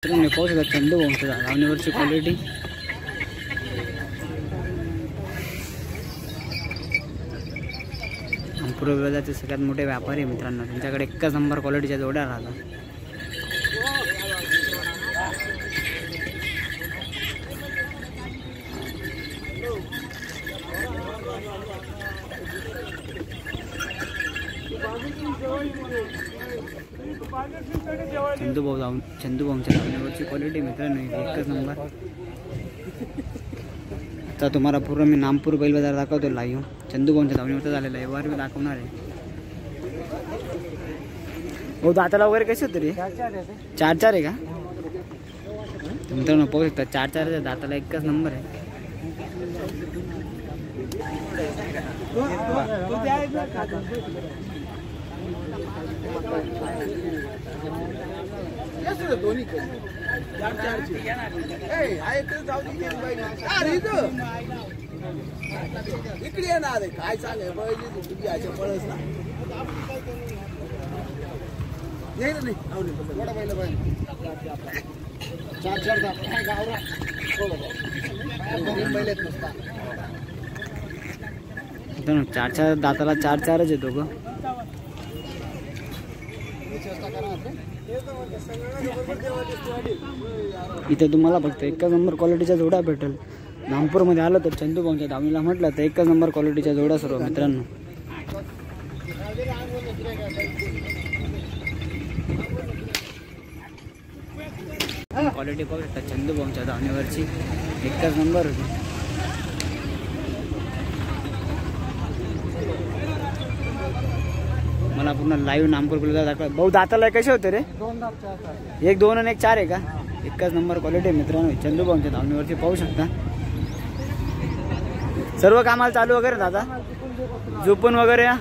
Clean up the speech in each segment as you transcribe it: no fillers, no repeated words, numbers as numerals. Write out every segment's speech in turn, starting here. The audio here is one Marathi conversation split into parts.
तुम्ही पाहू शकता चंदू भाऊंच्या धावणीवरची क्वालिटी. पूर्व विभागाचे सगळ्यात मोठे व्यापारी मित्रांनो, त्यांच्याकडे एकच नंबर क्वालिटीच्या जोड्या राहतात. चंदू भाऊंच्या धावणीवरची क्वालिटी मित्रांनो एकच नंबर. आता तुम्हाला पूर्ण मी नामपूर बैल बाजार दाखवतो लाईव्ह. चंदू भाऊंच्या धावणीवरचा झालेला आहे, वर मी दाखवणार आहे. हो दाताला वगैरे कसे होते रे? 4-4 आहे का मित्रांनो? पाहू शकता 4-4 दाताला एकच नंबर आहे. इकडे ना रे काय चाललंय तुझ्याच्या पळस ना नाही नाही थोडा पहिलं पाहिजे 4-4 गावरा पहिलेच नसता. 4-4 दाताला 4-4च येतो ग. इथे तुम्हाला फक्त एकच नंबर क्वालिटीच्या जोड्या भेटेल. नागपूरमध्ये आलं तर चंदू भाऊंच्या धावणीला म्हटलं तर एकच नंबर क्वालिटीच्या जोड्या सर्व मित्रांनो. क्वालिटी पाहू शकता चंदू भाऊंच्या धावणीवरची एकच नंबर होती. मला पूर्ण लाईव्ह नामपूर गुलजार दाखवा. भाऊ दाताला कसे होते रे? 1, 2 आणि 1, 4 आहे का? एकच नंबर क्वालिटी मित्रांनो चंदू भाऊंच्या धावणीवरची पाहू शकता. सर्व कामाला चालू वगैरे दादा झोपून वगैरे या.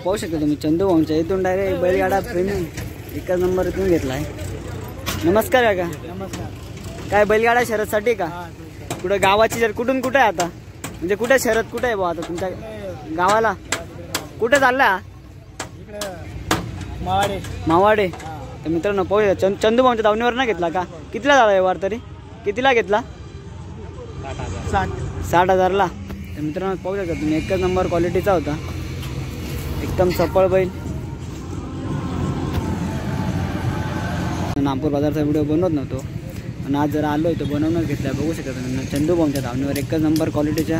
पाहू शकता तुम्ही चंदू भाऊंच्या इथून डायरेक्ट बैलगाडा प्रेमी एकच नंबर इथून घेतलाय. नमस्कार काका. नमस्कार. काय बैलगाडा शर्यतसाठी का? कुठे गावाची शर्यत कुठून कुठे आहे आता? म्हणजे कुठे शर्यत कुठे आहे भाऊ आता तुमच्या गावाला? कुठे चालला? मावाडे. तर मित्रांनो पाहूया चंदू भाऊंच्या धावणीवर ना घेतला का? कितीला झाला व्यवहार तरी? कितीला घेतला? 60,000ला. तर मित्रांनो पाहू शकता तुम्ही एकच नंबर क्वालिटीचा होता, एकदम सफळ बैल. नागपूर बाजारचा व्हिडिओ बनवत नव्हतो आणि आज जरा आलो तो बनवूनच घेतला. बघू शकता तुम्ही चंदू भाऊंच्या धावणीवर एकच नंबर क्वालिटीच्या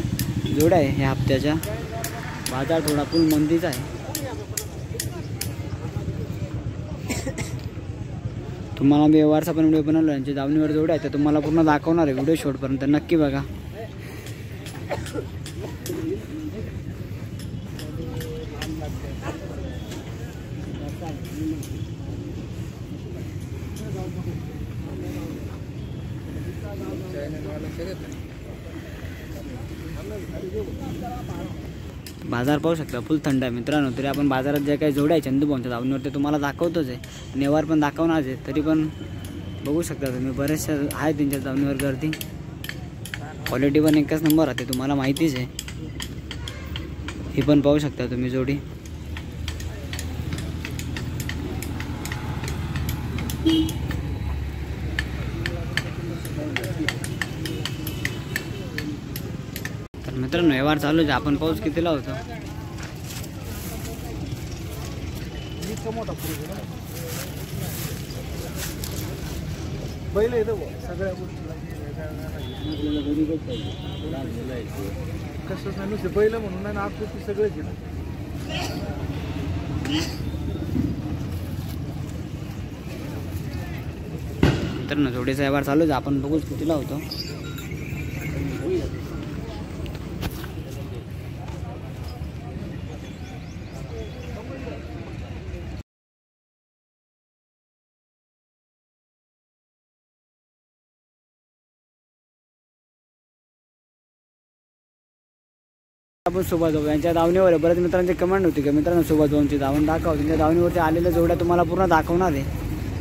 जोड्या आहे ह्या हप्त्याच्या. बाजार थोडा फुल मंदीचा आहे. तुम्हाला मी व्यवहारचा पण व्हिडिओ बनवला, यांची धावणीवर जोड्या आहे तर तुम्हाला पूर्ण दाखवणार आहे व्हिडिओ शेवटपर्यंत नक्की बघा. बाजार पाहू शकता फुल थंड आहे मित्रांनो. तरी आपण बाजारात जे काही जोड्या आहे चंदू भाऊंच्या धावणीवर ते तुम्हाला दाखवतोच आहे, नेवार पण दाखवणार आहे. तरी पण बघू शकता तुम्ही बरेचशा आहे त्यांच्या धावणीवर गर्दी. क्वालिटी पण एकच नंबर राहते, तुम्हाला माहितीच आहे. ही पण पाहू शकता तुम्ही जोडी. तर मित्रांनो व्यवहार चालू आहे. आपण पाऊस कितीला होतो? बैल येतो सगळ्या गोष्टीला कसं नुसते बैल म्हणून नाही आज गोष्टी सगळेच येतात. मित्रांनो जोडीचा व्यवहार चालू आहे. आपण बघूच कितीला होतो. आपण सुभाष भाऊ यांच्या दावणीवर आहे. बऱ्याच मित्रांची कमेंट होती की मित्रांनो सुभाष भाऊंची दावण दाखव. त्यांच्या दावणीवरती आलेल्या जोड्या तुम्हाला पूर्ण दाखवणार आहे.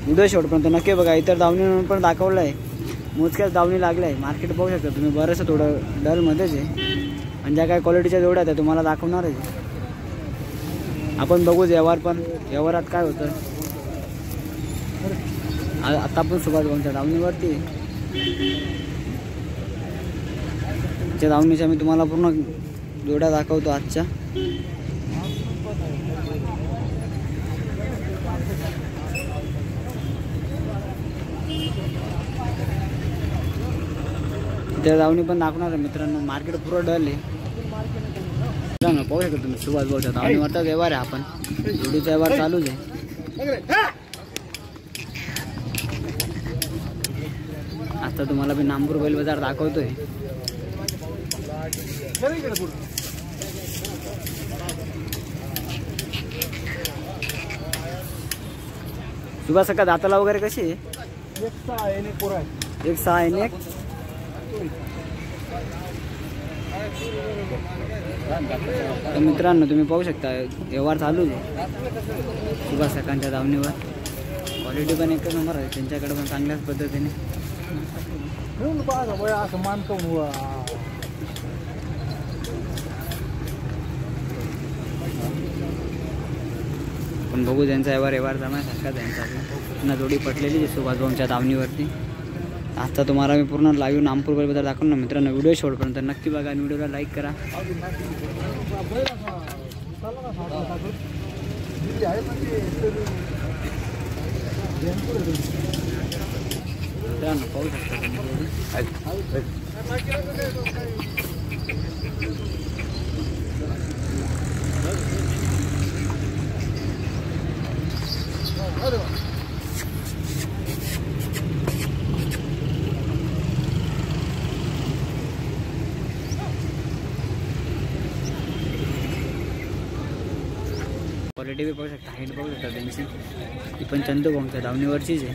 व्हिडिओ शेवटपर्यंत नक्की बघा. इतर दावणीवर पण दाखवलं आहे. मोजक्याच दावणी लागल्या आहे. मार्केट बघू शकता तुम्ही. बरंचसं थोडं डलमध्येच आहे. आणि ज्या काय क्वालिटीच्या जोड्या त्या तुम्हाला दाखवणार आहे. आपण बघू व्यवहार पण. व्यवहारात काय होतं आता आपण सुभाष भाऊंच्या दावणीवरती त्या दावणीच्या मी तुम्हाला पूर्ण जोड्या दाखवतो आजच्या. त्या दावणी पण दाखवणार आहे मित्रांनो. मार्केट पुरं डल आहे मित्रांनो. पाहू शकता तुम्ही सुभाष भाऊच्या दावणीवरचा व्यवहार आहे. आपण जोडीचा व्यवहार चालूच आहे. आता तुम्हाला मी नामपूर बैल बाजार दाखवतोय. सुभाष सका दाताला वगैरे कशी आहे? 1-6 आहे. तर मित्रांनो तुम्ही पाहू शकता व्यवहार चालू आहे सुभाष सकांच्या दावणीवर. क्वालिटी पण एकच नंबर आहे त्यांच्याकडे पण चांगल्याच पद्धतीने. पण बघू त्यांचा व्यवहार जमायसारखा त्यांचा पुन्हा जोडी पटलेली आहे सुभाष भाऊंच्या दावणीवरती. आता तुम्हाला मी पूर्ण लाईव्ह नामपूर बैलबाजार दाखवून ना मित्रांनो. व्हिडिओ शेवटपर्यंत नक्की बघा आणि व्हिडिओला लाईक करा. मित्रांनो पाहू शकता क्वालिटी बी पाहू शकता. हाईट बघू शकता त्यांची. ती पण चंदू भाऊंच्या दावणीवरचीच आहे.